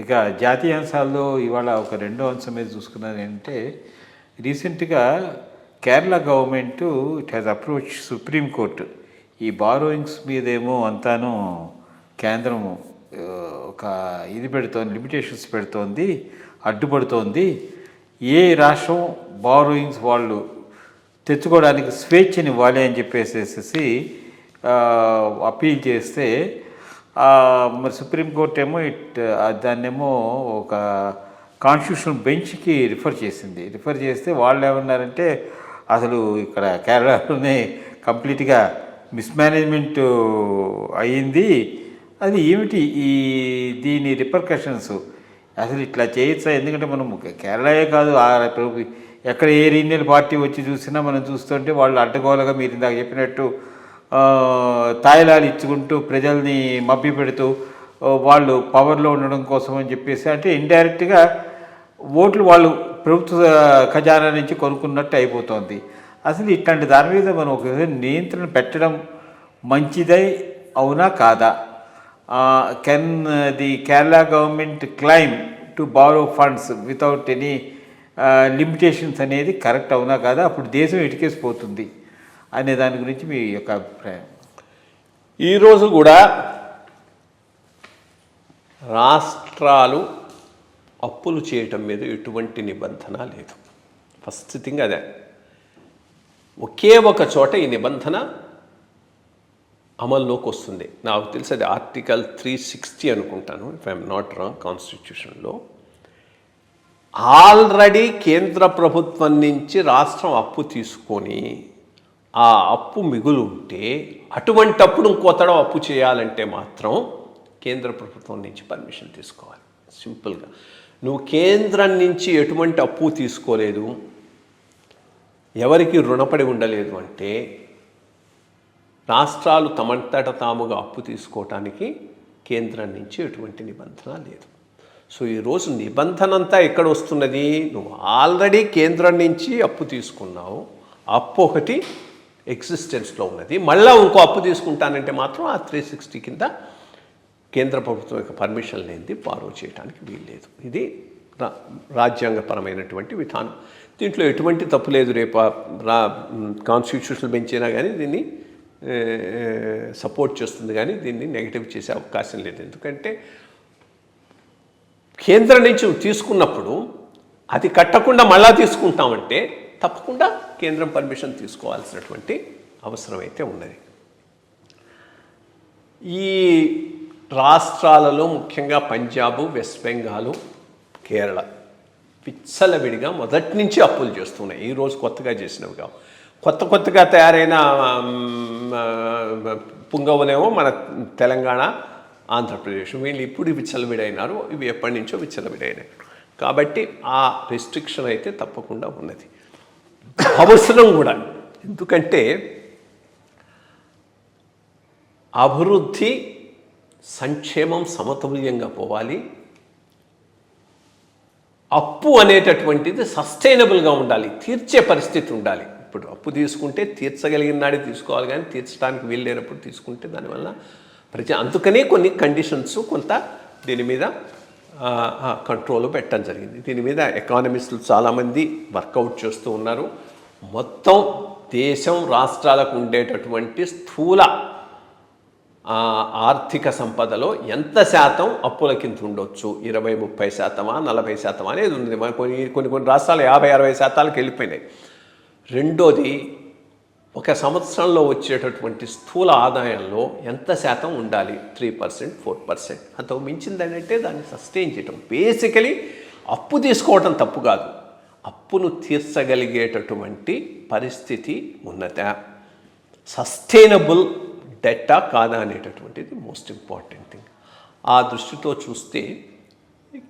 ఇక జాతీయ అంశాల్లో ఇవాళ ఒక రెండో అంశం మీద చూసుకున్నది ఏంటంటే రీసెంట్గా Kerala government it has approach supreme court ఈ బారోయింగ్స్ మీదేమో అంతాను కేంద్రం ఒక ఇది పెడుతోంది, లిమిటేషన్స్ పెడుతోంది, అడ్డుపడుతోంది. ఏ రాష్ట్రం బారోయింగ్స్ వాళ్ళు తెచ్చుకోవడానికి స్వేచ్ఛని ఇవ్వాలి అని చెప్పేసేసి అప్పీల్ చేస్తే మరి సుప్రీంకోర్టు ఏమో దాన్నేమో ఒక కాన్స్టిట్యూషనల్ బెంచ్కి రిఫర్ చేస్తే వాళ్ళు ఏమన్నారంటే అసలు ఇక్కడ కేరళలోనే కంప్లీట్గా మిస్మేనేజ్మెంట్ అయ్యింది, అది ఏమిటి దీని రిపర్కషన్స్ అసలు ఇట్లా చేయొచ్చా? ఎందుకంటే మనం కేరళయే కాదు ఎక్కడ ఏ రీజియనల్ పార్టీ వచ్చి చూసినా మనం చూస్తుంటే వాళ్ళు అడ్డగోలుగా మీరు ఇందాక చెప్పినట్టు తాయిలాలు ఇచ్చుకుంటూ ప్రజల్ని మభ్య పెడుతూ వాళ్ళు పవర్లో ఉండడం కోసం అని చెప్పేసి అంటే ఇండైరెక్ట్గా ఓట్లు వాళ్ళు ప్రభుత్వ ఖజానా నుంచి కొనుక్కున్నట్టు అయిపోతుంది. అసలు ఇట్లాంటి దాని మీద మనం ఒక నియంత్రణ పెట్టడం మంచిదై అవునా కాదా? Can the Kerala government claim to borrow funds without any limitations అనేది కరెక్ట్ అవునా కాదా? అప్పుడు దేశం ఇటుకేసిపోతుంది అనే దాని గురించి మీ యొక్క అభిప్రాయం. ఈరోజు కూడా రాష్ట్రాలు అప్పులు చేయటం మీద ఎటువంటి నిబంధన లేదు. ఫస్ట్ థింగ్ అదే. ఒకే ఒక చోట ఈ నిబంధన అమల్లోకి వస్తుంది. నాకు తెలిసి అది ఆర్టికల్ 360 అనుకుంటాను, ఇఫ్ ఐఎమ్ నాట్ రాంగ్, కాన్స్టిట్యూషన్లో. ఆల్రెడీ కేంద్ర ప్రభుత్వం నుంచి రాష్ట్రం అప్పు తీసుకొని ఆ అప్పు మిగులు ఉంటే అటువంటి అప్పుడు ఇంకోతడం అప్పు చేయాలంటే మాత్రం కేంద్ర ప్రభుత్వం నుంచి పర్మిషన్ తీసుకోవాలి. సింపుల్గా నువ్వు కేంద్రం నుంచి ఎటువంటి అప్పు తీసుకోలేదు, ఎవరికి రుణపడి ఉండలేదు అంటే రాష్ట్రాలు తమంతట తాముగా అప్పు తీసుకోవటానికి కేంద్రం నుంచి ఎటువంటి నిబంధన లేదు. సో ఈరోజు నిబంధన అంతా ఎక్కడ వస్తున్నది? నువ్వు ఆల్రెడీ కేంద్రం నుంచి అప్పు తీసుకున్నావు, అప్పు ఒకటి ఎగ్జిస్టెన్స్లో ఉన్నది, మళ్ళీ ఇంకో అప్పు తీసుకుంటానంటే మాత్రం ఆ 360 కింద కేంద్ర ప్రభుత్వం యొక్క పర్మిషన్ లేనిది బారో చేయడానికి వీల్లేదు. ఇది రాజ్యాంగపరమైనటువంటి విధానం. దీంట్లో ఎటువంటి తప్పు లేదు. రేపు కాన్స్టిట్యూషనల్ బెంచ్ అయినా కానీ దీన్ని సపోర్ట్ చేస్తుంది, కానీ దీన్ని నెగిటివ్ చేసే అవకాశం లేదు. ఎందుకంటే కేంద్రం నుంచి తీసుకున్నప్పుడు అది కట్టకుండా మళ్ళా తీసుకుంటామంటే తప్పకుండా కేంద్రం పర్మిషన్ తీసుకోవాల్సినటువంటి అవసరం అయితే ఉన్నది. ఈ రాష్ట్రాలలో ముఖ్యంగా పంజాబ్, వెస్ట్ బెంగాల్, కేరళ విచ్చలవిడిగా మొదటి నుంచి అప్పులు చేస్తున్నాయి. ఈరోజు కొత్తగా చేసినవి కావు. కొత్తగా తయారైన పుంగవులేమో మన తెలంగాణ, ఆంధ్రప్రదేశ్, వీళ్ళు ఇప్పుడు విచ్చలవిడైనారు. ఇవి ఎప్పటి నుంచో విచ్చలవిడైనాయి. కాబట్టి ఆ రెస్ట్రిక్షన్ అయితే తప్పకుండా ఉన్నది, అవసరం కూడా. ఎందుకంటే అభివృద్ధి, సంక్షేమం సమతుల్యంగా పోవాలి. అప్పు అనేటటువంటిది సస్టైనబుల్గా ఉండాలి, తీర్చే పరిస్థితి ఉండాలి. ఇప్పుడు అప్పు తీసుకుంటే తీర్చగలిగిన నాడే తీసుకోవాలి, కానీ తీర్చడానికి వీల్లేనప్పుడు తీసుకుంటే దానివల్ల అందుకనే కొన్ని కండిషన్స్ కొంత దీని మీద కంట్రోల్ పెట్టడం జరిగింది. దీని మీద ఎకానమిస్టులు చాలామంది వర్కౌట్ చేస్తూ ఉన్నారు. మొత్తం దేశం, రాష్ట్రాలకు ఉండేటటువంటి స్థూల ఆర్థిక సంపదలో ఎంత శాతం అప్పుల కింద ఉండొచ్చు, 20-30%, 40% అనేది ఉంది. కొన్ని రాష్ట్రాలు 50-60% వెళ్ళిపోయినాయి. రెండోది, ఒక సంవత్సరంలో వచ్చేటటువంటి స్థూల ఆదాయంలో ఎంత శాతం ఉండాలి? 3%, 4%. అంతకు మించిందంటే దాన్ని సస్టైన్ చేయటం. బేసికలీ అప్పు తీసుకోవటం తప్పు కాదు, అప్పును తీర్చగలిగేటటువంటి పరిస్థితి ఉన్నదా, సస్టైనబుల్ డెట్టా కాదా అనేటటువంటిది మోస్ట్ ఇంపార్టెంట్ థింగ్. ఆ దృష్టితో చూస్తే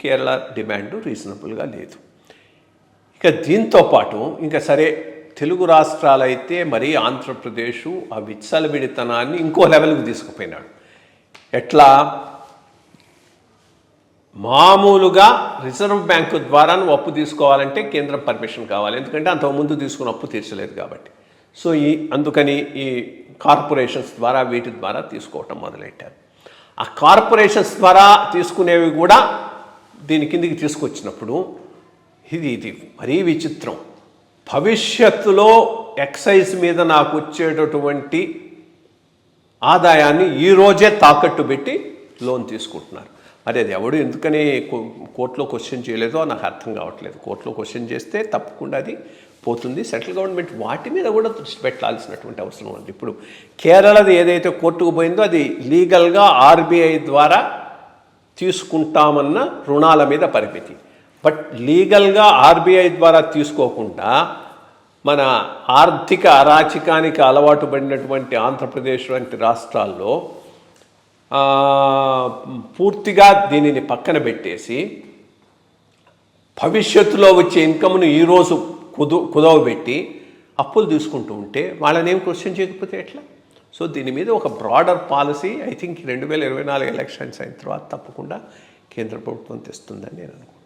కేరళ డిమాండ్ రీజనబుల్గా లేదు. ఇక దీంతోపాటు ఇంకా సరే తెలుగు రాష్ట్రాలైతే మరీ ఆంధ్రప్రదేశ్ ఆ విచ్చలవిడితనాన్ని ఇంకో లెవెల్కి తీసుకుపోయినాడు. ఎట్లా? మామూలుగా రిజర్వ్ బ్యాంకు ద్వారా నువ్వు అప్పు తీసుకోవాలంటే కేంద్రం పర్మిషన్ కావాలి, ఎందుకంటే అంతకుముందు తీసుకున్న అప్పు తీర్చలేదు కాబట్టి. సో అందుకని ఈ కార్పొరేషన్స్ ద్వారా వీటి ద్వారా తీసుకోవటం మొదలెట్టారు. ఆ కార్పొరేషన్స్ ద్వారా తీసుకునేవి కూడా దీని కిందికి తీసుకొచ్చినప్పుడు ఇది మరీ విచిత్రం. భవిష్యత్తులో ఎక్సైజ్ మీద నాకు వచ్చేటటువంటి ఆదాయాన్ని ఈరోజే తాకట్టు పెట్టి లోన్ తీసుకుంటున్నారు. మరి అది ఎవడు ఎందుకని కోర్టులో క్వశ్చన్ చేయలేదో నాకు అర్థం కావట్లేదు. కోర్టులో క్వశ్చన్ చేస్తే తప్పకుండా అది పోతుంది. సెంట్రల్ గవర్నమెంట్ వాటి మీద కూడా దృష్టి పెట్టాల్సినటువంటి అవసరం ఉంది. ఇప్పుడు కేరళది ఏదైతే కోర్టుకు పోయిందో అది లీగల్గా ఆర్బీఐ ద్వారా తీసుకుంటామన్న రుణాల మీద పరిమితి. బట్ లీగల్గా ఆర్బీఐ ద్వారా తీసుకోకుండా మన ఆర్థిక అరాచకానికి అలవాటు పడినటువంటి ఆంధ్రప్రదేశ్ వంటి రాష్ట్రాల్లో పూర్తిగా దీనిని పక్కన పెట్టేసి భవిష్యత్తులో వచ్చే ఇన్కమ్ను ఈరోజు కుదవబెట్టి అప్పులు తీసుకుంటూ ఉంటే వాళ్ళని ఏం క్వశ్చన్ చేయకపోతే ఎట్లా? సో దీని మీద ఒక broader policy I think 2024 elections అయిన తర్వాత తప్పకుండా కేంద్ర ప్రభుత్వం తెస్తుందని నేను అనుకుంటున్నాను.